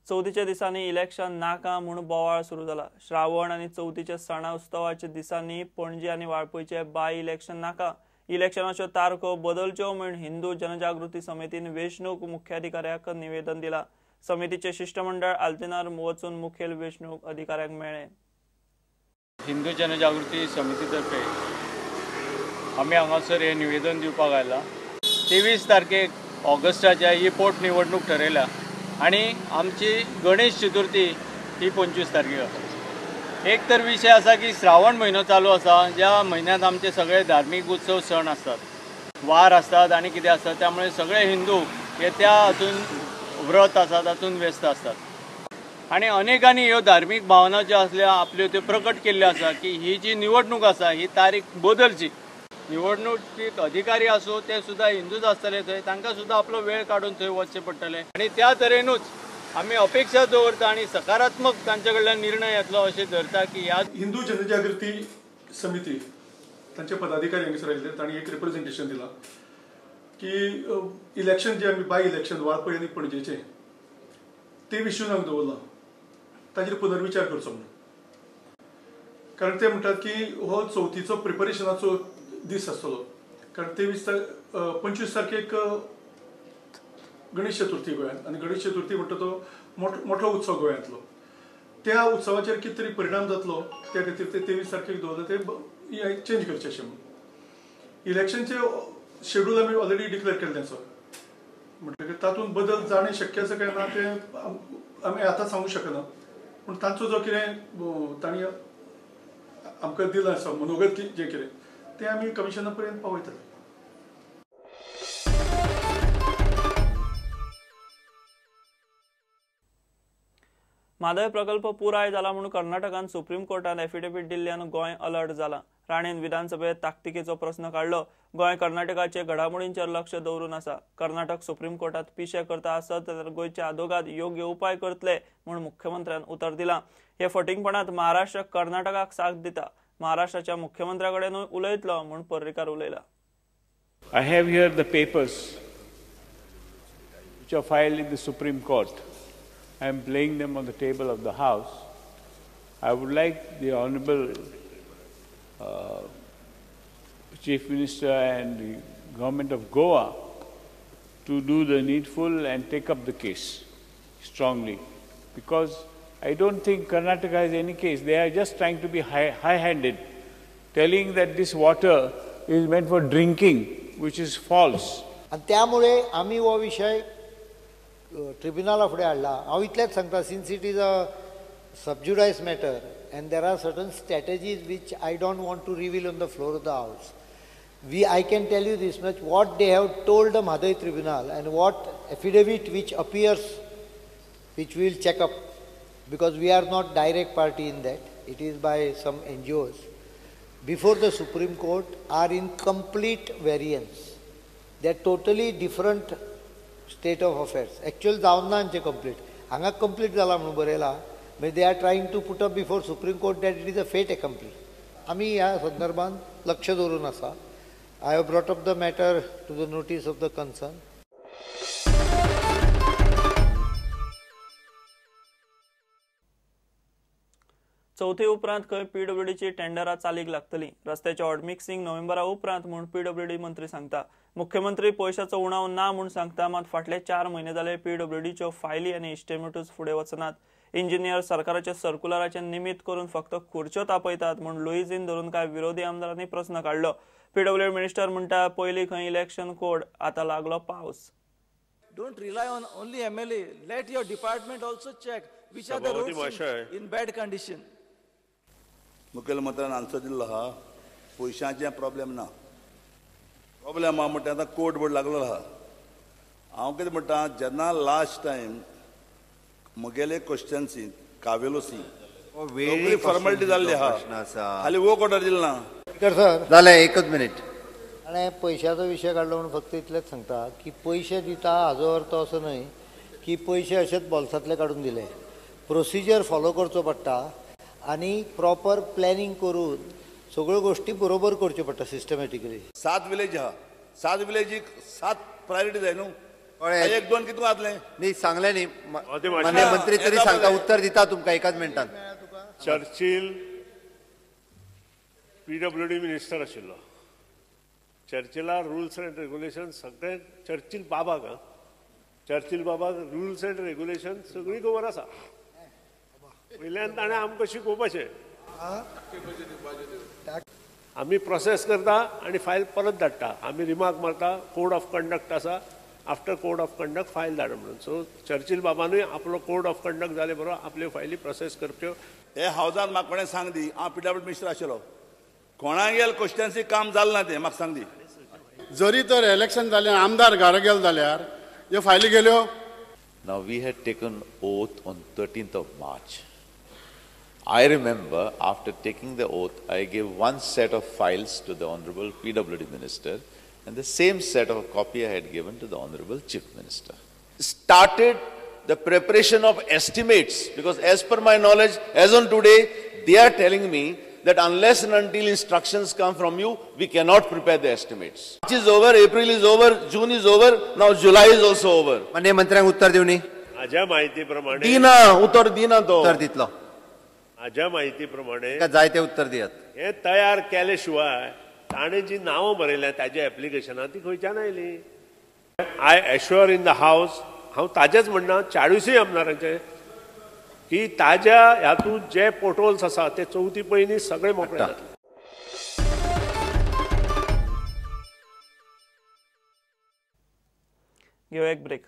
चवथीच्या दिसांनी इलेक्शन नाका म्हूण बोवाळ सुरू जाला। श्रावण आनी चवथीच्या सणा उत्सवाच्या दिसांनी पणजी आनी वाळपयचे बाय इलेक्शन नाका। इलेक्शनाच्यो तारखो बदलच्यो म्हूण हिंदू जनजागृती समितीन वेंचणूक मुख्याधिकाऱ्याक निवेदन दिला। समितीचे शिष्टमंडळ आल्तिनार वचून मुखेल वेंचणूक अधिकाऱ्याक मेळ्ळे। हिंदू जनजागृती समितीतर्फे आम्ही हांगासर हे निवेदन दिवपाक आयला। 23 तारखेक ऑगस्टाच्या ही पोटनिवडणूक ठरयल्या आणि आमची गणेश चतुर्थी ही 25 तारखेक आसा। एक तर विषय आसा की श्रावण म्हयनो चालू आसा, ज्या म्हयन्यांत आमचे सगळे धार्मीक उत्सव सण आसतात, वार आसतात आणि कितें आसतात, त्यामुळे सगळे हिंदू हे त्या हातून व्रत आसात, तातूंत व्यस्त आसतात। आणि अनेकांनी ह्यो धार्मीक भावना ज्यो आसल्या आपल्यो त्यो प्रकट केल्ल्यो आसा की ही जी निवडणूक आसा ही तारीख बदलची। निवडणुकीक अधिकारी आसूं ते सुद्धा हिंदूच आसतले, थंय तांकां सुद्धा आपलो वेळ काडून थंय वचचें पडटलें आणि त्या तरेनूच आमी अपेक्षा दवरता आणि सकारात्मक तांचे कडल्यान निर्णय येतलो अशें धरता की ह्या हिंदू जनजागृती समिती तांचे पदाधिकारी हांगासर आयिल्ले, तांणी एक रिप्रेझेंटेशन दिलां की इलेक्शन जे आमी बाय इलेक्शन वाळपय आनी पणजेचें ते विशयून हांवें दवरलां, ताचेर पुनर्विचार करचो म्हणून। कारण ते म्हणटात की हो चवथीचो प्रिपरेशनाचो दीस आसतलो, कारण 25 तारखेक गणेश चतुर्थी गोंयांत, आनी गणेश चतुर्थी म्हणटा तो मोठो उत्सव गोंयांतलो। त्या उत्सवाचेर कितें तरी परिणाम जातलो, त्या खातीर ते 23 तारखेक दवरले, ते चेंज करचे अशें म्हणून। इलेक्शनचे शेड्यूल आमी ऑलरेडी डिक्लेअर केल्लें आसा, म्हणटकीर तातूंत बदल जाणें शक्य आसा काय ना ते आमी आतां सांगूंक शकना, पूण तांचो जो कितें तांणी आमकां दिलां आसा मनोगत जें कितें ते आमी कमिशना पर्यंत पावयतले। म्हादय प्रकल्प पुराय जाला म्हणून कर्नाटकान सुप्रीम कोर्टात एफिडेविट दिल्ल्यान गोंय अलर्ट जाला। राणेन विधानसभेत ताकतिकेचो प्रस्न काढलो। गोंय कर्नाटकाचे घडामोडींचेर लक्ष दवरून आसा। कर्नाटक सुप्रीम कोर्टात पिशे करता आसत जाल्यार गोंयच्या आदोगाद योग्य उपाय करतले म्हूण मुख्यमंत्र्यान उतर दिलां। हे फटिंगपणांत महाराष्ट्र कर्नाटकाक साथ दिता। महाराष्ट्राच्या मुख्यमंत्र्याकडेनूय उलयतलो म्हूण Parrikar उलयला। I have here the papers which are filed in the Supreme Court. I am laying them on the table of the House. I would like the Honorable Chief Minister and the Government of Goa to do the needful and take up the case strongly, because I don't think Karnataka has any case. They are just trying to be high-handed, telling that this water is meant for drinking, which is false. आणि त्यामुळे आम्ही हो विषय ट्रिब्युनला फुडें हाडला। हांव इतलेंच सांगता, since it is a sub judice matter and there are certain strategies which I don't want to reveal on the floor of the House. I can tell you this much, what they have told the Madhai Tribunal and what affidavit which appears, which we will check up, because we are not direct party in that, it is by some NGOs, before the Supreme Court are in complete variance. They are totally different state of affairs. Actual जावन ना complete. हांगा complete जाला म्हणून बरयला, but they are trying to put up before Supreme Court that it is a fait accompli. आम्ही ह्या संदर्भात लक्ष दवरून आसा. I have brought up the matter to the notice of the concern. चौथी उपरांत खंय पीडब्ल्यूडीची टेंडरां चालीक लागतली। रस्त्याचे ऑड मिक्सिंग नोव्हेंबरा उपरांत म्हूण पीडब्ल्यूडी मंत्री सांगता। मुख्यमंत्री पयशाचो उणाव ना म्हूण सांगता, मात फाटले 4 म्हयने जाले पीडब्ल्यूडीच्यो फायली आनी इस्टिमेटूच फुडें वचनात। इंजिनियर सरकाराच्या सर्क्युलराचे निमित्त करून फक्त खुर्च्यो तापयतात म्हूण लुईजीन धरून कांय विरोधी आमदारांनी प्रस्न काढलो। पीडब्ल्यूडी मिनिस्टर म्हणटा, पयलीं खंय इलेक्शन कोड, आतां लागलो पावस। Don't rely on only MLA. Let your department also check which are the roads in bad condition. मुखेलमंत्र्यान आन्सर दिल्लो आहा, पयशांचे प्रॉब्लेम ना। प्रॉब्लेम हांव म्हणटा आतां कोड बोर्ड लागलो आहा। हांव कितें म्हणटा, जेन्ना लास्ट टायम मुगेले कॉन्स्टिट्युएन्सींत कावेलोसी सगळी फॉर्मेलिटी जाल्ली आहा, खाली वो ऑर्डर दिली ना। सर जालें, एकच मिनिट। आणि पैशाचो विशय काढलो म्हणून फक्त इतलेंच सांगता की पैसे दिता हाजो अर्थ असो न्हय की पैसे अशेच बॉल्सांतले काडून दिले। प्रोसिजर फॉलो करचो पडटा आणि प्रॉपर प्लॅनिंग करून सगळ्यो गोष्टी बरोबर करच्यो पडटा सिस्टमॅटिकली। 7 विलेज आहा, 7 विलेजीक 7 प्रायोरिटी जाय न्हू। एक दोन कितू घातले न्ही सांगले न्ही माननीय मंत्री तरी सांगता उत्तर दिता तुमका एकाच मिनटान. चर्चिल PWD मिनिस्टर आशिल्लो. चर्चिला रुल्स एंड रेग्युलेशन सगळे चर्चिल बाबाक रुल्स एंड रेग्युलेशन सगळी खबर आसा. वयल्यान ताणें आमकां शिकोवपाचें. आमी प्रोसेस करता आनी फायल परत धाडटा. आमी रिमार्क मारता कोड ऑफ कंडक्ट आसा after code of conduct file धाड म्हणून. सो चर्चिल बाबानूय आपलो कोड ऑफ कंडक्ट जाले बरोबर आपल्यो फायली प्रोसेस करच्यो. हे हावजान म्हाका कोणें सांग दी हांव PWD मिनिस्टर आशिल्लो. कोणाक गेल कॉन्स्टिट्युएन्सी काम जालें ना तें म्हाका सांग दी. जरी तर इलेक्शन जालें आमदार घरा गेलो जाल्यार ह्यो फायली गेल्यो. Now we had taken oath on 13th of March. I remember after taking the oath, I gave one set of files to the Honorable PWD Minister and the same set of a copy I had given to the Honorable Chief Minister. Started the preparation of estimates because as per my knowledge, as on today, they are telling me that unless and until instructions come from you, we cannot prepare the estimates. March is over, April is over, June is over, now July is also over. माननीय मंत्र्यांक उत्तर दिवनी. माझ्या माहिती प्रमाणे दिना उत्तर दिना तो. उत्तर दितलो. माझ्या माहिती प्रमाणे जाय ते उत्तर दियात. हे तयार केले शिवाय ताणे जी नावं बरयल्या ताज्या एप्लिकेशनां ती खंयच्यान oily. I एश्युअर in the house हांव ताजेच म्हणना 40 आमदारांचे की ताज्या हातूंत जे पोर्टल्स आसा ते चवथी पयलीं सगळे मोकळे जातले. घेऊ एक ब्रेक.